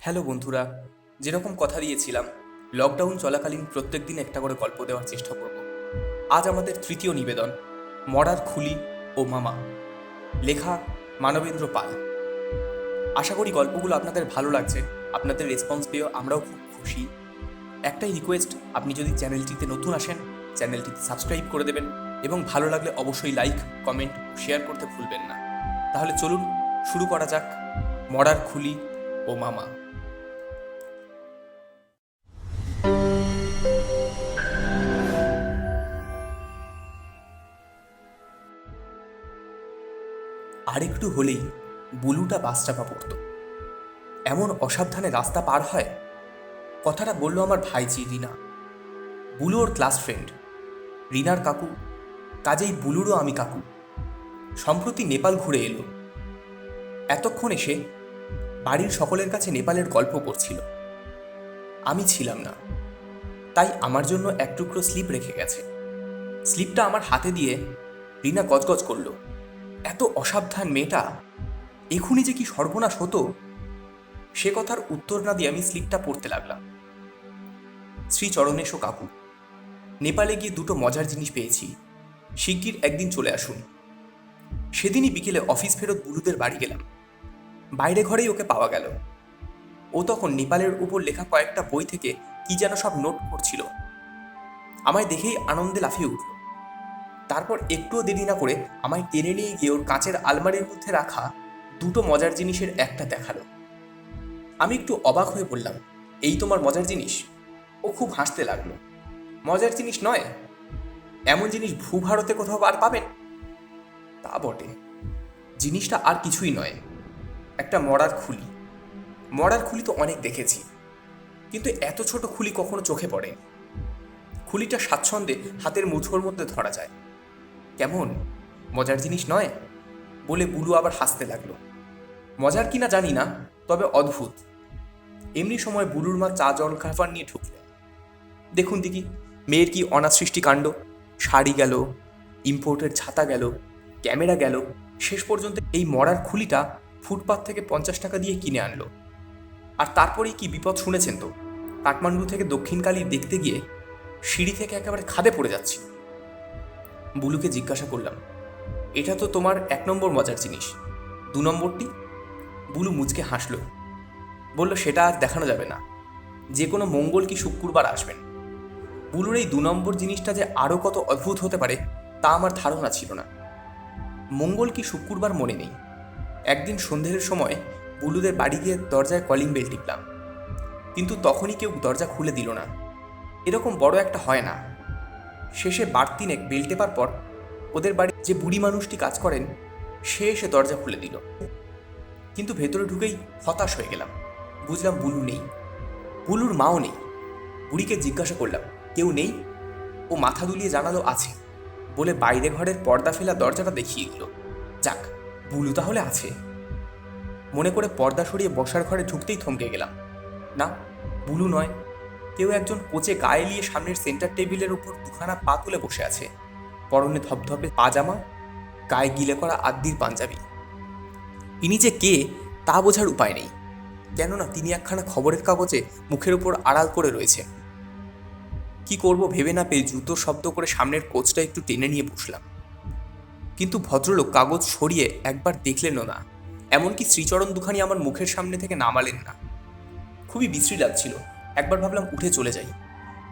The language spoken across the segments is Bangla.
হ্যালো বন্ধুরা, যেরকম কথা দিয়েছিলাম লকডাউন চলাকালীন প্রত্যেক দিন একটা করে গল্প দেওয়ার চেষ্টা করব। আজ আমাদের তৃতীয় নিবেদন, মরার খুলি ও মামা, লেখা মানবেন্দ্র পাল। আশা করি গল্পগুলো আপনাদের ভালো লাগছে। আপনাদের রেসপন্স পেয়েও আমরাও খুব খুশি। একটাই রিকোয়েস্ট, আপনি যদি চ্যানেলটিতে নতুন আসেন চ্যানেলটিতে সাবস্ক্রাইব করে দেবেন এবং ভালো লাগলে অবশ্যই লাইক, কমেন্ট, শেয়ার করতে ভুলবেন না। তাহলে চলুন শুরু করা যাক মরার খুলি ও মামা। আরেকটু হলেই বুলুটা বাস চাপা পড়ত। এমন অসাবধানে রাস্তা পার হয়। কথাটা বলল আমার ভাইজি রিনা। বুলু ওর ক্লাস ফ্রেন্ড, রিনার কাকু, কাজেই বুলুরও আমি কাকু। সম্প্রতি নেপাল ঘুরে এলো। এতক্ষণ এসে বাড়ির সকলের কাছে নেপালের গল্প করছিল। আমি ছিলাম না, তাই আমার জন্য এক টুকরো স্লিপ রেখে গেছে। স্লিপটা আমার হাতে দিয়ে রিনা গজগজ করল, এত অসাবধান মেয়েটা, এখুনি যে কি সর্বনাশ হতো। সে কথার উত্তর না দিয়ে আমি স্লিপটা পড়তে লাগলাম। শ্রী চরণেশো কাকু, নেপালে গিয়ে দুটো মজার জিনিস পেয়েছি, শিগগির একদিন চলে আসুন। সেদিনই বিকেলে অফিস ফেরত বুলুদের বাড়ি গেলাম। বাইরে ঘরেই ওকে পাওয়া গেল। ও তখন নেপালের উপর লেখা কয়েকটা বই থেকে কি যেন সব নোট করছিল। আমায় দেখেই আনন্দে লাফিয়ে উঠল। তারপর একটুও দেরি না করে আমায় টেনে নিয়ে গিয়ে ওর কাঁচের আলমারির মধ্যে রাখা দুটো মজার জিনিসের একটা দেখালো। আমি একটু অবাক হয়ে বললাম, এই তোমার মজার জিনিস? ও খুব হাসতে লাগলো। মজার জিনিস নয়, এমন জিনিস ভূভারতে কোথাও আর পাবেন? তা বটে, জিনিসটা আর কিছুই নয়, একটা মরার খুলি। মরার খুলি তো অনেক দেখেছি, কিন্তু এত ছোট খুলি কখনো চোখে পড়ে। খুলিটা স্বাচ্ছন্দ্যে হাতের মুঠোর মধ্যে ধরা যায়। কেমন, মজার জিনিস নয়? বলে বুলু আবার হাসতে লাগলো। মজার কিনা জানি না, তবে অদ্ভুত। এমনি সময় বুলুর মা চা জল খাবার নিয়ে ঢুকলেন। দেখুন দেখি মেয়ের কি অনাসৃষ্টি কাণ্ড। শাড়ি গেল, ইম্পোর্টের ছাতা গেল, ক্যামেরা গেল, শেষ পর্যন্ত এই মরার খুলিটা ফুটপাত থেকে 50 টাকা দিয়ে কিনে আনলো। আর তারপরেই কি বিপদ শুনেছেন তো, কাঠমান্ডু থেকে দক্ষিণকালী দেখতে গিয়ে সিঁড়ি থেকে একেবারে খাদে পড়ে যাচ্ছি। বুলুকে জিজ্ঞাসা করলাম, এটা তো তোমার 1 নম্বর মজার জিনিস, 2 নম্বরটি? বুলু মুচকে হাসলো, বলল সেটা আর দেখানো যাবে না, যে কোনো মঙ্গল কি শুক্রবার আসবেন। বুলুর এই 2 নম্বর জিনিসটা যে আরও কত অদ্ভুত হতে পারে তা আমার ধারণা ছিল না। মঙ্গল কি শুক্রবার মনে নেই। একদিন সন্ধ্যের সময় বুলুদের বাড়ি গিয়ে দরজায় কলিং বেল টিপলাম, কিন্তু তখনই কেউ দরজা খুলে দিল না। এরকম বড় একটা হয় না। শেষে বার 3 বেল টেপার পর ওদের বাড়ি যে বুড়ি মানুষটি কাজ করেন সে এসে দরজা খুলে দিল। কিন্তু ভেতরে ঢুকেই হতাশ হয়ে গেলাম। বুঝলাম বুলু নেই, বুলুর মাও নেই। বুড়িকে জিজ্ঞাসা করলাম, কেউ নেই? ও মাথা দুলিয়ে জানালো আছে, বলে বাইরে ঘরের পর্দা ফেলা দরজাটা দেখিয়ে দিল। যাক, বুলু তাহলে আছে। মনে করে পর্দা সরিয়ে বসার ঘরে ঢুকতেই থমকে গেলাম। না, বুলু নয়, কেউ একজন কোচে গায়ে নিয়ে সামনের সেন্টার টেবিলের উপর দুখানা পা তুলে বসে আছে। পরনে ধপধপে পাজামা, গায়ে গিলে করা আদ্যির পাঞ্জাবি। ইনি যে কে তা বোঝার উপায় নেই, কেননা তিনি একখানা খবরের কাগজে মুখের উপর আড়াল করে রয়েছে। কি করব ভেবে না পেয়ে জুতোর শব্দ করে সামনের কোচটা একটু টেনে নিয়ে বসলাম। কিন্তু ভদ্রলোক কাগজ সরিয়ে একবার দেখলেনও না, এমনকি শ্রীচরণ দুখানি আমার মুখের সামনে থেকে নামালেন না। খুবই বিশ্রী লাগছিল। একবার ভাবলাম উঠে চলে যাই,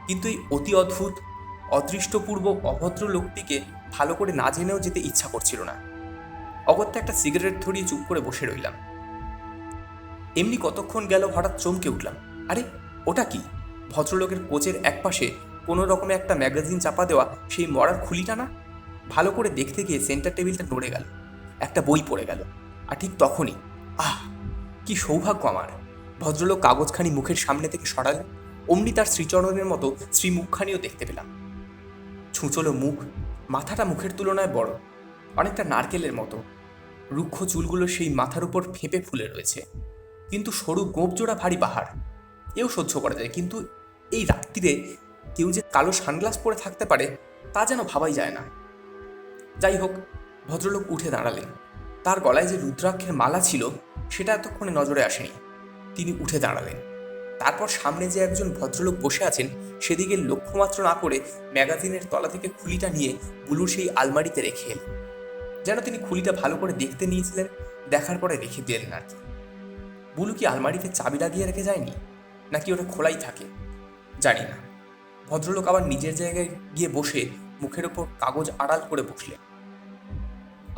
কিন্তু এই অতি অদ্ভুত, অদৃষ্টপূর্ব অভদ্র লোকটিকে ভালো করে না জেনেও যেতে ইচ্ছা করছিল না। অগত্যা একটা সিগারেট ধরিয়ে চুপ করে বসে রইলাম। এমনি কতক্ষণ গেল হঠাৎ চমকে উঠলাম, আরে ওটা কি? ভদ্রলোকের কোচের একপাশে কোনো রকমে একটা ম্যাগাজিন চাপা দেওয়া সেই মরার খুলিটা না? ভালো করে দেখতে গিয়ে সেন্টার টেবিলটা নড়ে গেল, একটা বই পড়ে গেল। আর ঠিক তখনই, আহ, কি সৌভাগ্য আমার! ভদ্রলোক কাগজখানি মুখের সামনে থেকে সরালেন, অমনি তার শ্রীচরণের মতো শ্রীমুখখানিও দেখতে পেলাম। ছুঁচলো মুখ, মাথাটা মুখের তুলনায় বড়, অনেকটা নারকেলের মতো। রুক্ষ চুলগুলো সেই মাথার উপর ফেঁপে ফুলে রয়েছে, কিন্তু সরু গোঁপজোড়া ভারী পাহাড়। এও সহ্য করা যায়, কিন্তু এই রাত্রিরে কেউ যে কালো সানগ্লাস পরে থাকতে পারে তা যেন ভাবাই যায় না। যাই হোক, ভদ্রলোক উঠে দাঁড়ালেন। তার গলায় যে রুদ্রাক্ষের মালা ছিল সেটা এতক্ষণে নজরে আসেনি। তিনি উঠে দাঁড়ালেন। তারপর সামনে যে একজন ভদ্রলোক বসে আছেন সেদিকে লক্ষ্যমাত্র না করে ম্যাগাজিনের তলা থেকে খুলিটা নিয়ে বুলুর সেই আলমারিতে রেখে এলেন। যেন তিনি খুলিটা ভালো করে দেখতে নিয়েছিলেন, দেখার পরে রেখে দিলেন আর কি। বুলু কি আলমারিতে চাবি লাগিয়ে রেখে যায়নি, নাকি ওটা খোলাই থাকে জানি না। ভদ্রলোক আবার নিজের জায়গায় গিয়ে বসে মুখের ওপর কাগজ আড়াল করে বসলেন।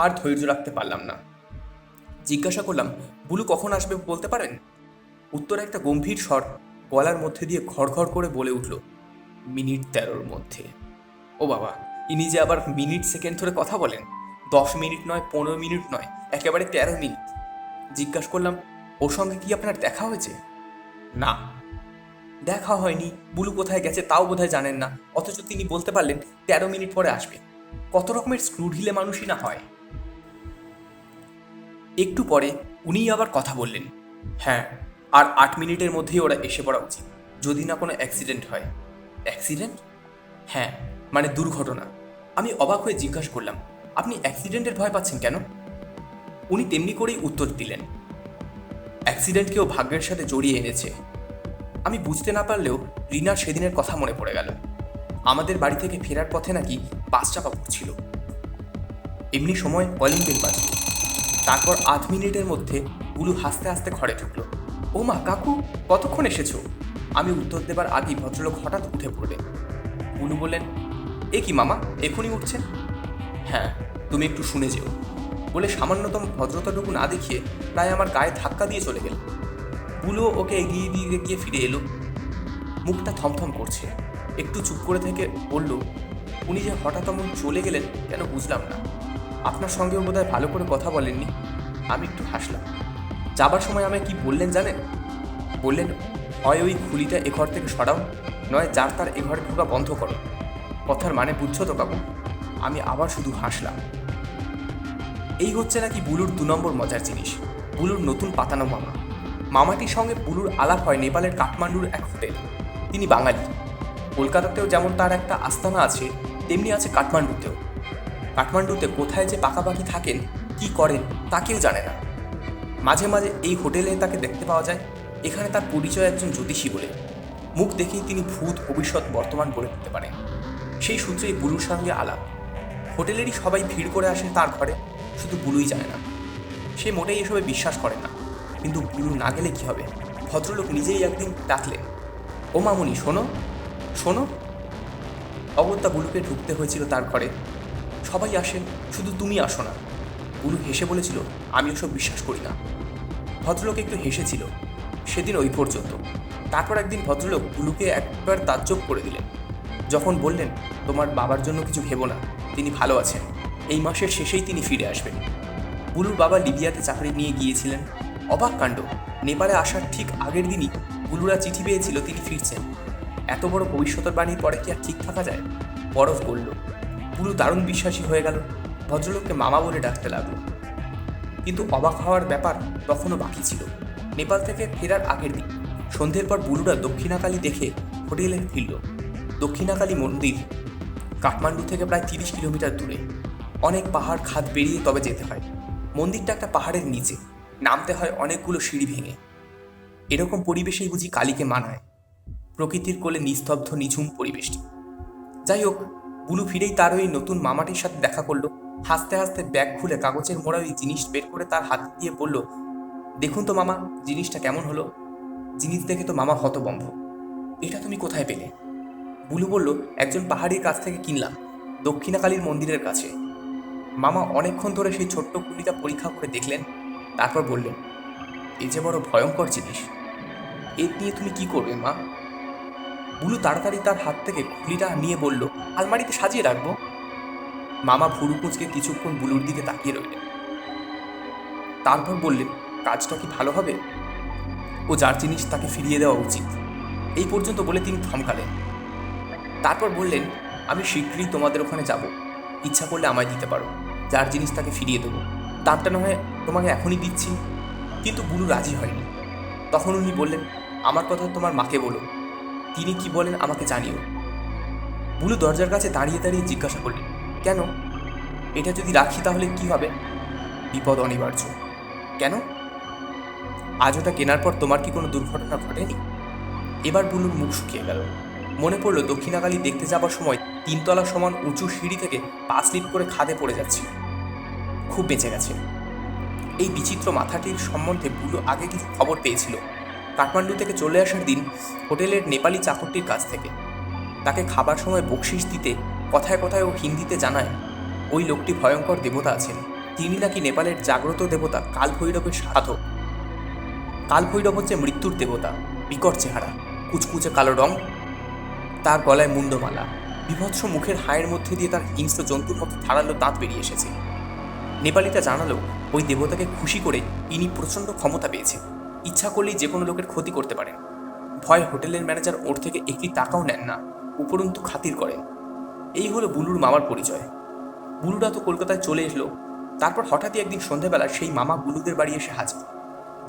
আর ধৈর্য রাখতে পারলাম না, জিজ্ঞাসা করলাম, বুলু কখন আসবে বলতে পারেন? উত্তরে একটা গম্ভীর স্বর গলার মধ্যে দিয়ে ঘড়ঘড় করে বলে উঠল, মিনিট 13-র মধ্যে। ও বাবা, ইনি যে আবার মিনিট সেকেন্ড ধরে কথা বলেন, 10 মিনিট নয়, 15 মিনিট নয়, একেবারে 13 মিনিট। জিজ্ঞাসা করলাম, ওর সঙ্গে কি আপনার দেখা হয়েছে? না, দেখা হয়নি। বুলু কোথায় গেছে তাও বোধহয় জানেন না, অথচ তিনি বলতে পারলেন 13 মিনিট পরে আসবে। কত রকমের স্ক্রু ঢিলে মানুষই না হয়। একটু পরে উনিই আবার কথা বললেন, হ্যাঁ, আর 8 মিনিটের মধ্যেই ওরা এসে পড়া উচিত, যদি না কোনো অ্যাক্সিডেন্ট হয়। অ্যাক্সিডেন্ট? হ্যাঁ, মানে দুর্ঘটনা। আমি অবাক হয়ে জিজ্ঞাসা করলাম, আপনি অ্যাক্সিডেন্টের ভয় পাচ্ছেন কেন? উনি তেমনি করেই উত্তর দিলেন, অ্যাক্সিডেন্টকেও ভাগ্যের সাথে জড়িয়ে এনেছে। আমি বুঝতে না পারলেও রিনার সেদিনের কথা মনে পড়ে গেল। আমাদের বাড়ি থেকে ফেরার পথে নাকি বাস চাপা পড়ছিল। এমনি সময় কলিং বেল বাজল। তারপর 8 মিনিটের মধ্যে বুলু হাসতে হাসতে ঘরে ঢুকলো। ও মা, কাকু কতক্ষণ এসেছো? আমি উত্তর দেবার আগেই ভদ্রলোক হঠাৎ উঠে পড়লেন। বুলু বললেন, এ কি মামা, এখনই উঠছেন? হ্যাঁ, তুমি একটু শুনে যেও বলে সামান্যতম ভদ্রতাটুকু না দেখিয়ে প্রায় আমার গায়ে ধাক্কা দিয়ে চলে গেল। বুলু ওকে এগিয়ে দিয়ে গিয়ে ফিরে এলো। মুখটা থমথম করছে। একটু চুপ করে থেকে বলল, উনি যে হঠাৎ এমন চলে গেলেন কেন বুঝলাম না। আপনার সঙ্গেও বোধহয় ভালো করে কথা বলেননি। আমি একটু হাসলাম। যাবার সময় আমায় কি বললেন জানেন? বললেন, হয় ওই খুলিটা এ ঘর থেকে সরাও, নয় যার তার এ ঘরে ঢোকা বন্ধ করো। কথার মানে বুঝছো তো কাকু? আমি আবার শুধু হাসলাম। এই হচ্ছে নাকি বুলুর 2 নম্বর মজার জিনিস, বুলুর নতুন পাতানো মামা। মামাটির সঙ্গে বুলুর আলাপ হয় নেপালের কাঠমান্ডুর এক হোটেল। তিনি বাঙালি। কলকাতাতেও যেমন তার একটা আস্তানা আছে, তেমনি আছে কাঠমান্ডুতেও। কাঠমান্ডুতে কোথায় যে পাকাপাকি থাকেন, কি করেন, তা কেউ জানে না। মাঝে মাঝে এই হোটেলে তাকে দেখতে পাওয়া যায়। এখানে তার পরিচয় একজন জ্যোতিষী বলে। মুখ দেখেই তিনি ভূত, ভবিষ্যৎ, বর্তমান বলে দিতে পারেন। সেই সূত্রেই বুলুর সঙ্গে আলাপ। হোটেলেরই সবাই ভিড় করে আসেন তার ঘরে, শুধু বুলুই জানে না। সে মোটেই এসবে বিশ্বাস করে না, কিন্তু বুলু না গেলে কি হবে? ভদ্রলোক নিজেই একদিন ডাকলেন, ও মামুনি, শোনো শোনো। অগত্যা বুলুকে ঢুকতে হয়েছিল তার ঘরে। সবাই আসেন, শুধু তুমি আসো না। বুলু হেসে বলেছিল, আমি ওসব বিশ্বাস করি না। ভদ্রলোক একটু হেসেছিল। সেদিন ওই পর্যন্ত। তারপর একদিন ভদ্রলোক বুলুকে একবার তাজ্জব করে দিলেন, যখন বললেন, তোমার বাবার জন্য কিছু ভেবো না, তিনি ভালো আছেন, এই মাসের শেষেই তিনি ফিরে আসবেন। বুলুর বাবা লিবিয়াতে চাকরি নিয়ে গিয়েছিলেন। অবাক কাণ্ড, নেপালে আসার ঠিক আগের দিনই বুলুরা চিঠি পেয়েছিল তিনি ফিরছেন। এত বড় ভবিষ্যতের বাণীর পরে কি আর ঠিক থাকা যায়? বরফ গলল। বুলু দারুণ বিশ্বাসী হয়ে গেল, ভদ্রলোককে মামা বলে ডাকতে লাগলো। কিন্তু অবাক হওয়ার ব্যাপার তখনও বাকি ছিল। নেপাল থেকে ফেরার আগের দিন সন্ধ্যের পর বুলুরা দক্ষিণাকালী দেখে হোটেলে ফিরল। দক্ষিণাকালী মন্দির কাঠমান্ডু থেকে প্রায় 30 কিলোমিটার দূরে। অনেক পাহাড় খাদ পেরিয়ে তবে যেতে হয়। মন্দিরটা একটা পাহাড়ের নিচে, নামতে হয় অনেকগুলো সিঁড়ি ভেঙে। এরকম পরিবেশেই বুঝি কালীকে মানায়। প্রকৃতির কোলে নিস্তব্ধ নিঝুম পরিবেশটি। যাই হোক, বুলু ফিরেই তার ওই নতুন মামাটির সাথে দেখা করলো। হাসতে হাসতে ব্যাগ খুলে কাগজের মোড়া ওই জিনিস বের করে তার হাত দিয়ে বলল, দেখুন তো মামা, জিনিসটা কেমন হলো? জিনিস দেখে তো মামা হতভম্ব। এটা তুমি কোথায় পেলে? বুলু বলল, একজন পাহাড়ির কাছ থেকে কিনলাম, দক্ষিণাকালীর মন্দিরের কাছে। মামা অনেকক্ষণ ধরে সেই ছোট্ট কুলিটা পরীক্ষা করে দেখলেন। তারপর বললেন, এই যে বড় ভয়ঙ্কর জিনিস, এর নিয়ে তুমি কি করবে মা? বুলু তাড়াতাড়ি তার হাত থেকে খুলিটা নিয়ে বলল, আলমারিতে সাজিয়ে রাখবো। মামা ভুরু কুঁচকে কিছুক্ষণ বুলুর দিকে তাকিয়ে রইলেন। তারপর বললেন, কাজটা কি ভালো হবে? ও যার জিনিস তাকে ফিরিয়ে দেওয়া উচিত। এই পর্যন্ত বলে তিনি থমকালেন। তারপর বললেন, আমি শীঘ্রই তোমাদের ওখানে যাব, ইচ্ছা করলে আমায় দিতে পারো, যার জিনিস তাকে ফিরিয়ে দেবো। দামটা না হয় তোমাকে এখনই দিচ্ছি। কিন্তু বুলু রাজি হয়নি। তখন উনি বললেন, আমার কথা তোমার মাকে বলো, তিনি কি বলেন আমাকে জানিও। বুলু দরজার কাছে দাঁড়িয়ে দাঁড়িয়ে জিজ্ঞাসা করলেন, কেন? এটা যদি রাখি তাহলে কি হবে? বিপদ অনিবার্য। কেন? আজ ওটা কেনার পর তোমার কি কোনো দুর্ঘটনা ঘটেনি? এবার বুলুর মুখ শুকিয়ে গেল। মনে পড়ল দক্ষিণাকালী দেখতে যাবার সময় 3 তলা সমান উঁচু সিঁড়ি থেকে পা স্লিপ করে খাদে পড়ে যাচ্ছিল। খুব বেঁচে গেছে। এই বিচিত্র মাথাটির সম্বন্ধে বুলু আগে কিছু খবর পেয়েছিল কাঠমান্ডু থেকে চলে আসার দিন হোটেলের নেপালি চাকরটির কাছ থেকে। তাকে খাবার সময় বকশিস দিতে কথায় কথায় ও হিন্দিতে জানায় ওই লোকটি ভয়ঙ্কর দেবতা আছেন। তিনি নাকি নেপালের জাগ্রত দেবতা কালভৈরবের সাধক। কালভৈরব হচ্ছে মৃত্যুর দেবতা, বিকট চেহারা, কুচকুচে কালো রং, তার গলায় মুন্ডমালা, বিভৎস মুখের হায়ের মধ্যে দিয়ে তার হিংস্র জন্তুর মতো ধারালো দাঁত বেরিয়ে এসেছে। নেপালিটা জানালো ওই দেবতাকে খুশি করে ইনি প্রচণ্ড ক্ষমতা পেয়েছে, ইচ্ছা করলেই যে কোনো লোকের ক্ষতি করতে পারেন। ভয় হোটেলের ম্যানেজার ওর থেকে একটি টাকাও নেন না, উপরন্তু খাতির করেন। এই হলো বুলুর মামার পরিচয়। বুলুরা তো কলকাতায় চলে এসলো। তারপর হঠাৎই একদিন সন্ধ্যাবেলা সেই মামা বুলুদের বাড়ি এসে হাজির।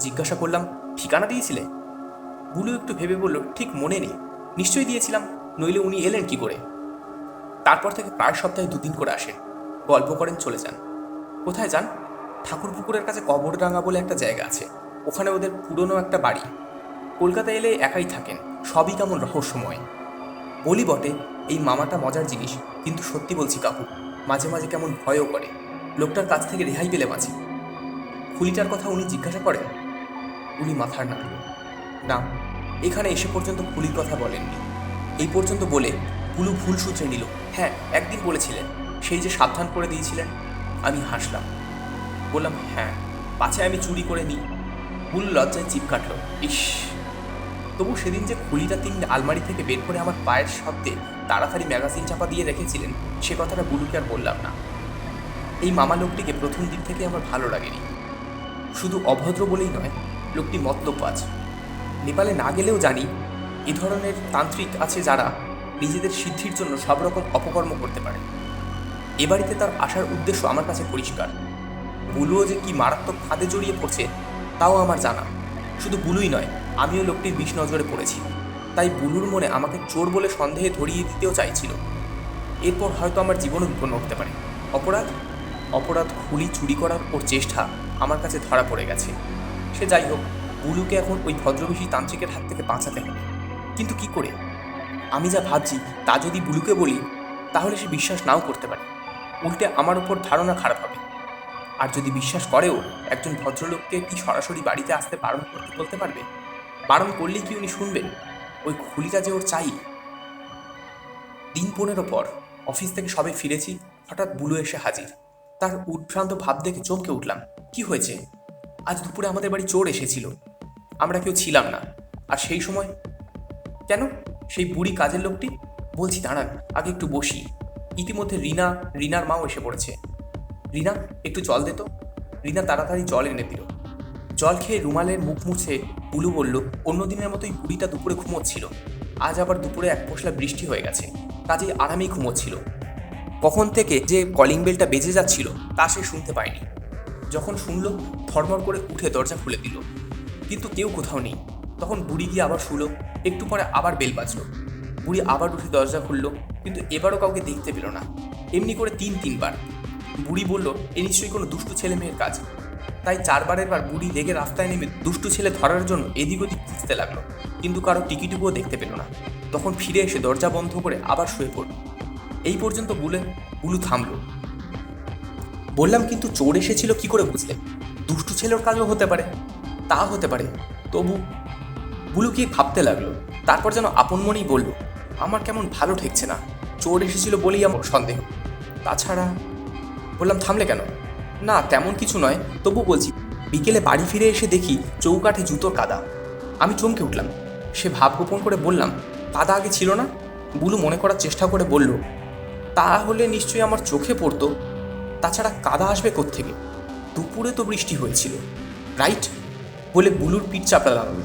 জিজ্ঞাসা করলাম, ঠিকানা দিয়েছিলে? বুলু একটু ভেবে বলল, ঠিক মনে নেই, নিশ্চয়ই দিয়েছিলাম, নইলে উনি এলেন কি করে? তারপর থেকে প্রায় সপ্তাহে 2 দিন করে আসেন, গল্প করেন, চলে যান। কোথায় যান? ঠাকুরপুকুরের কাছে কবরডাঙ্গা বলে একটা জায়গা আছে, ওখানে ওদের পুরনো একটা বাড়ি। কলকাতা এলে একাই থাকেন, সবই কেমন রহস্যময়। বলি বটে, এই মামাটা মজার জিনিস, কিন্তু সত্যি বলছি কাকু, মাঝে মাঝে কেমন ভয়ও করে। লোকটার কাছ থেকে রেহাই পেলে বাঁচি। খুলিটার কথা উনি জিজ্ঞাসা করেন? উনি মাথার নাড়ল। না, এখানে এসে পর্যন্ত খুলির কথা বলেননি। এই পর্যন্ত বলে বুলু ভুল সূত্রে নিল। হ্যাঁ, একদিন বলেছিলেন, সেই যে সাবধান করে দিয়েছিলেন। আমি হাসলাম, বললাম, হ্যাঁ, পাছে আমি চুরি করে নিই। বুলু লজ্জায় চিপ কাটল। ইস! তবু সেদিন যে খুলিটা তিনি আলমারি থেকে বের করে আমার পায়ের শব্দে তাড়াতাড়ি ম্যাগাজিন চাপা দিয়ে রেখেছিলেন, সে কথাটা বুলুকে আর বললাম না। এই মামা লোকটিকে প্রথম দিক থেকে আমার ভালো লাগেনি। শুধু অভদ্র বলেই নয়, লোকটি মতলববাজ। নেপালে না গেলেও জানি এ ধরনের তান্ত্রিক আছে যারা নিজেদের সিদ্ধির জন্য সব রকম অপকর্ম করতে পারে। এ বাড়িতে তার আসার উদ্দেশ্য আমার কাছে পরিষ্কার। বুলুও যে কি মারাত্মক ফাঁদে জড়িয়ে পড়ছে তাও আমার জানা। শুধু বুলুই নয়, আমিও লোকটির বিষ নজরে পড়েছি। তাই বুলুর মনে আমাকে চোর বলে সন্দেহে ধরিয়ে দিতেও চাইছিল। এরপর হয়তো আমার জীবনও বিপন্ন হতে পারে। অপরাধ খুলি চুরি করার ওর চেষ্টা আমার কাছে ধরা পড়ে গেছে। সে যাই হোক, বুলুকে এখন ওই ভদ্রবেশী তান্ত্রিকের হাত থেকে বাঁচাতে হবে। কিন্তু কি করে? আমি যা ভাবছি তা যদি বুলুকে বলি, তাহলে সে বিশ্বাস নাও করতে পারে, উল্টে আমার উপর ধারণা খারাপ হবে। আর যদি বিশ্বাস করেও, একজন ভদ্রলোককে কি সরাসরি বাড়িতে আসতে বারণ করতে বলতে পারবে? বারণ করলেই কি উনি শুনবেন? ওই খুলিটা যে ওর চাই। দিন 15 পর অফিস থেকে সবে ফিরেছি, হঠাৎ বুলু এসে হাজির। তার উদ্ভ্রান্ত ভাব দেখে চমকে উঠলাম। কি হয়েছে? আজ দুপুরে আমাদের বাড়ি চোর এসেছিল, আমরা কেউ ছিলাম না। আর সেই সময়? কেন? সেই বুড়ি কাজের লোকটি? বলছি, দাঁড়ান, আগে একটু বসি। ইতিমধ্যে রিনার মাও এসে পড়েছে। রিনা, একটু জল দে তো। রিনা তাড়াতাড়ি জল এনে দিল। জল খেয়ে রুমালের মুখ মুছে বুলু বলল, অন্যদিনের মতোই বুড়িটা দুপুরে ঘুমোচ্ছিল। আজ আবার দুপুরে এক পশলা বৃষ্টি হয়ে গেছে, কাজেই আরামেই ঘুমোচ্ছিল। কখন থেকে যে কলিং বেলটা বেজে যাচ্ছিল তা সে শুনতে পায়নি। যখন শুনল, থরমর করে উঠে দরজা খুলে দিল, কিন্তু কেউ কোথাও নেই। তখন বুড়ি গিয়ে আবার শুলো। একটু পরে আবার বেল বাজলো। বুড়ি আবার উঠে দরজা খুলল, কিন্তু এবারও কাউকে দেখতে পেল না। এমনি করে 3-3 বার। বুড়ি বলল, এ নিশ্চয়ই কোনো দুষ্টু ছেলে মেয়ের কাজ। তাই 4বারের বার বুড়ি রেগে রাস্তায় নেমে দুষ্টু ছেলে ধরার জন্য এদিক ওদিক খুঁজতে লাগলো, কিন্তু কারো টিকিটুকুও দেখতে পেল না। তখন ফিরে এসে দরজা বন্ধ করে আবার শুয়ে পড়ল। এই পর্যন্ত বুলু থামল। বললাম, কিন্তু চোর এসেছিল কি করে বুঝলে? দুষ্টু ছেলের কাজও হতে পারে। তা হতে পারে, তবু। বুলু কি ভাবতে লাগলো। তারপর যেন আপন মনেই বলল, আমার কেমন ভালো ঠেকছে না। চোর এসেছিল বলেই আমার সন্দেহ। তাছাড়া। বললাম, থামলে কেন? না, তেমন কিছু নয়, তবু বলছি, বিকেলে বাড়ি ফিরে এসে দেখি চৌকাঠে জুতোর কাদা। আমি চমকে উঠলাম। সে ভাব গোপন করে বললাম, কাদা আগে ছিল না? বুলু মনে করার চেষ্টা করে বলল, তাহলে নিশ্চয়ই আমার চোখে পড়তো। তাছাড়া কাদা আসবে কোত্থেকে? দুপুরে তো বৃষ্টি হয়েছিল, রাইট? বলে বুলুর পিঠ চাপড়া লাগলো।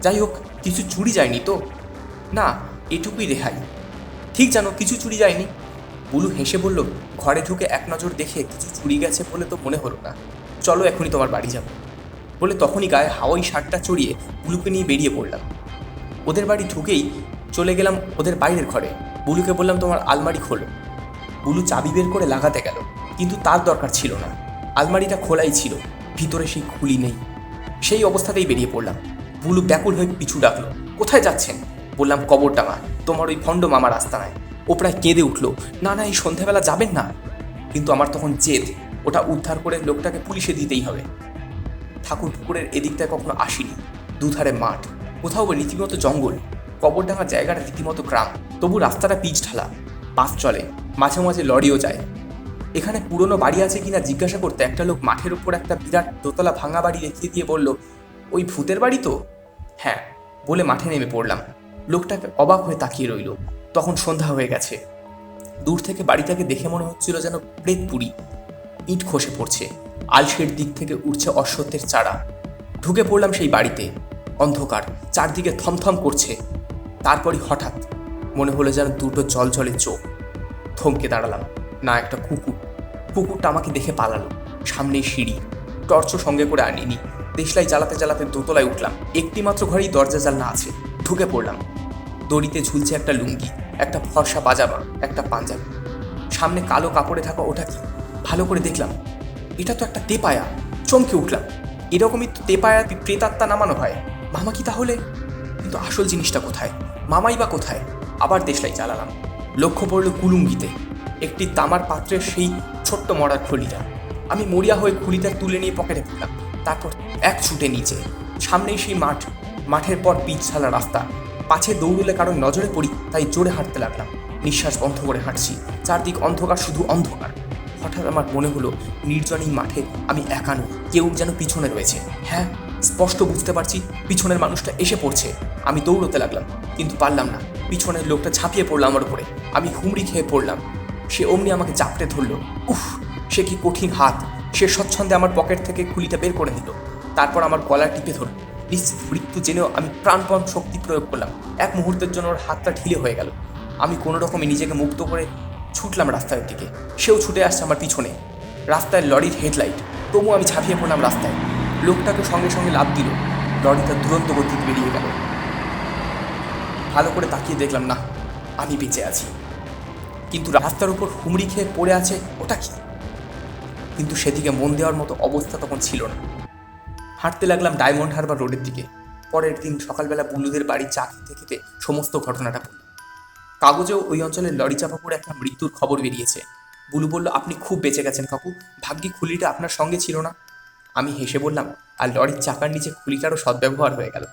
যাই হোক, কিছু চুরি যায়নি তো? না, এটুকুই রেহাই। ঠিক জানো, কিছু চুরি যায়নি। বুলু হেসে বলল, ঘরে ঢুকে এক নজর দেখে কিছু চুরি গেছে বলে তো মনে হলো না। চলো এখনই তোমার বাড়ি যাব। বলে তখনই গায়ে হাওয়াই শার্টটা চড়িয়ে বুলুকে নিয়ে বেরিয়ে পড়লাম। ওদের বাড়ি ঢুকেই চলে গেলাম ওদের বাইরের ঘরে। বুলুকে বললাম, তোমার আলমারি খোলো। বুলু চাবি বের করে লাগাতে গেল, কিন্তু তার দরকার ছিল না। আলমারিটা খোলাই ছিল, ভিতরে সেই খুলি নেই। সেই অবস্থাতেই বেরিয়ে পড়লাম। বুলু ব্যাকুল হয়ে পিছু ডাকলো, কোথায় যাচ্ছেন? বললাম কবরডাঙ্গা, তোমার ওই ভণ্ড মামা রাস্তা নয়। ও প্রায় কেঁদে উঠলো, না না এই সন্ধ্যাবেলা যাবেন না। কিন্তু আমার তখন জেদ, ওটা উদ্ধার করে লোকটাকে পুলিশে দিতেই হবে। ঠাকুর পুকুরের এদিকটায় কখনো আসিনি, দুধারে মাঠ, কোথাও রীতিমতো জঙ্গল। কবরডাঙ্গার জায়গাটা রীতিমতো গ্রাম, তবু রাস্তাটা পিচ ঢালা, বাস চলে, মাঝে মাঝে লরিও যায়। এখানে পুরনো বাড়ি আছে কিনা জিজ্ঞাসা করতে একটা লোক মাঠের উপর একটা বিরাট দোতলা ভাঙা বাড়ি দেখিয়ে দিয়ে বলল, ওই ভূতের বাড়ি তো? হ্যাঁ বলে মাঠে নেমে পড়লাম। লোকটাকে অবাক হয়ে তাকিয়ে রইল। তখন সন্ধ্যা হয়ে গেছে। দূর থেকে বাড়িটাকে দেখে মনে হচ্ছিল যেন প্রেতপুরি। ইট খসে পড়ছে, আলসের দিক থেকে উঠছে অশ্বত্থের চারা। ঢুকে পড়লাম সেই বাড়িতে। অন্ধকার, চারদিকে থমথম করছে। তারপরই হঠাৎ মনে হলো যেন দুটো জলজলে চোখ। থমকে দাঁড়ালাম। না, একটা কুকুর। কুকুরটা আমাকে দেখে পালালো। সামনেই সিঁড়ি, টর্চও সঙ্গে করে আনিনি। দেশলাই চালাতে চালাতে দোতলায় উঠলাম। একটি মাত্র ঘরেই দরজা জানলা আছে। ঢুকে পড়লাম। দড়িতে ঝুলছে একটা লুঙ্গি, একটা ফর্সা পাজামা, একটা পাঞ্জাবি। সামনে কালো কাপড়ে থাকা ওটা কি? ভালো করে দেখলাম, এটা তো একটা তেপায়া। চমকে উঠলাম, এরকমই তো তেপায়া প্রেতাত্মা নামানো হয়। মামা কি তাহলে? কিন্তু আসল জিনিসটা কোথায়? মামাই বা কোথায়? আবার দেশলাই চালালাম। লক্ষ্য পড়ল কুলুঙ্গিতে একটি তামার পাত্রের সেই ছোট্ট মরার খুলিটা। আমি মরিয়া হয়ে খুলিটা তুলে নিয়ে পকেটে ফেললাম। তারপর এক ছুটে নিচে। সামনেই সেই মাঠ, মাঠের পর পিচ ছালা রাস্তা। পাছে দৌড়লে কারণ নজরে পড়ি, তাই জোরে হাঁটতে লাগলাম। নিঃশ্বাস বন্ধ করে হাঁটছি। চারদিক অন্ধকার, শুধু অন্ধকার। হঠাৎ আমার মনে হলো নির্জন এই মাঠে আমি একা নই, কেউ যেন পিছনে রয়েছে। হ্যাঁ, স্পষ্ট বুঝতে পারছি পিছনের মানুষটা এসে পড়ছে। আমি দৌড়তে লাগলাম, কিন্তু পারলাম না। পিছনের লোকটা ঝাঁপিয়ে পড়লো আমার উপরে। আমি হুমড়ি খেয়ে পড়লাম। সে অমনি আমাকে চাপড়ে ধরলো। উফ, সে কি কঠিন হাত! সে স্বচ্ছন্দে আমার পকেট থেকে খুলিটা বের করে নিল। তারপর আমার গলা টিপে ধরল। নিশ্চিত মৃত্যু জেনেও আমি প্রাণপণ শক্তি প্রয়োগ করলাম। এক মুহূর্তের জন্য ওর হাতটা ঢিলে হয়ে গেল। আমি কোনো রকমে নিজেকে মুক্ত করে ছুটলাম রাস্তার দিকে। সেও ছুটে আসছে আমার পিছনে। রাস্তায় লরির হেডলাইট, তবু আমি ঝাঁপিয়ে পড়লাম রাস্তায়। লোকটাকে সঙ্গে সঙ্গে লাফ দিল। লরিটা দুরন্ত গতিতে বেরিয়ে গেল। ভালো করে তাকিয়ে দেখলাম, না, আমি বেঁচে আছি। কিন্তু রাস্তার উপর হুমড়ি খেয়ে পড়ে আছে ওটা কি? কিন্তু সেদিকে মন দেওয়ার মতো অবস্থা তখন ছিল না। হাঁটতে লাগলাম ডায়মন্ড হারবার রোডের দিকে। পরের দিন সকালবেলা বুলুদের বাড়ি চা খেতে খেতে সমস্ত ঘটনাটা বলল। কাগজেও ওই অঞ্চলের লরি চাপা পড়ে একটা মৃত্যুর খবর বেরিয়েছে। বুলু বলল, আপনি খুব বেঁচে গেছেন কাকু, ভাগ্যি খুলিটা আপনার সঙ্গে ছিল না। আমি হেসে বললাম, আর লরির চাকার নিচে খুলিটারও সদ্ব্যবহার হয়ে গেল।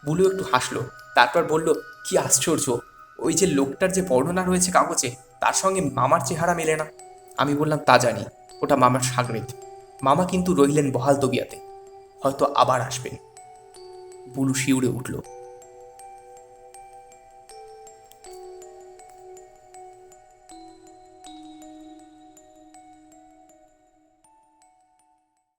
বুলু একটু হাসলো, তারপর বলল, কি আশ্চর্য, ওই যে লোকটার যে বর্ণনা রয়েছে কাগজে, তার সঙ্গে মামার চেহারা মেলে না। আমি বললাম, তা জানি, ওটা মামার সাগরেদ। মামা কিন্তু রইলেন বহাল তবিয়াতে, হয়তো আবার আসবেন। বুলু শিউরে উঠল।